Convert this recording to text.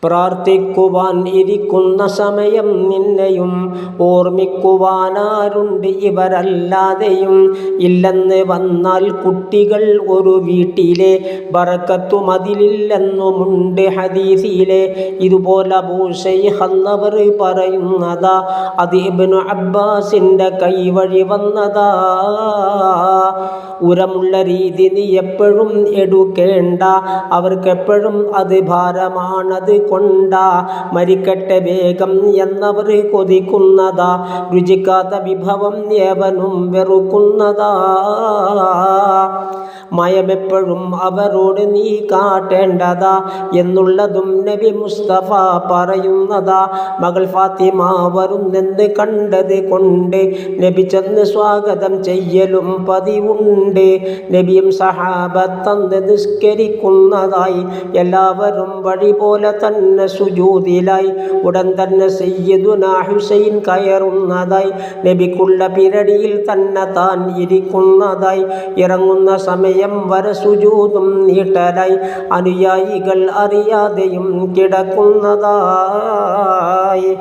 പ്രാർത്ഥിക്കുവാൻ ഇരിക്കുന്ന സമയം നിന്നെയും ഓർമ്മിക്കുവാനാരുണ്ട് ഇവരല്ലാതെയും. ഇല്ലെന്ന് വന്നാൽ കുട്ടികൾ ഒരു വീട്ടിലെ ബറക്കത്തും അതിലില്ലെന്നുമുണ്ട് ഹദീസിലെ. ഇതുപോലെ അബൂ ശൈഖ് എന്നവർ പറയുന്നതാ. അത് ഇബ്നു അബ്ബാസിൻ്റെ കൈവഴി വന്നതാ. ഉരമുള്ള രീതി നീ എപ്പോഴും എടുക്കേണ്ട, അവർക്കെപ്പോഴും അത് ഭാരമാണത് കൊണ്ട. മരിക്കട്ടെ വേഗം എന്നവർ കൊതിക്കുന്നതാ. രുചിക്കാത്ത വിഭവം ഏവനും വെറുക്കുന്നതാ. മയമെപ്പോഴും അവരോട് നീ കാട്ടേണ്ടതാ എന്നുള്ളതും നബി മുസ്തഫ പറയുന്നതാ. മകൾ ഫാത്തിമ വരുന്നെന്ന് കണ്ടത് കൊണ്ട് നബി ചെന്ന് സ്വാഗതം ചെയ്യലും പതിവുണ്ട്. നബിയും സഹാബത്തന്ന് നിസ്കരിക്കുന്നതായി എല്ലാവരും വഴി പോലെ തന്നെ സുജൂദിലായി. ഉടൻ തന്നെ സയ്യിദുനാ ഹുസൈൻ കയറുന്നതായി. നബിക്കുള്ള പിരടിയിൽ തന്നെ താൻ ഇരിക്കുന്നതായി. ഇറങ്ങുന്ന സമയം വരെ സുജൂദും നീട്ടലായി. അനുയായികൾ അറിയാതെയും കിടക്കുന്നതായി.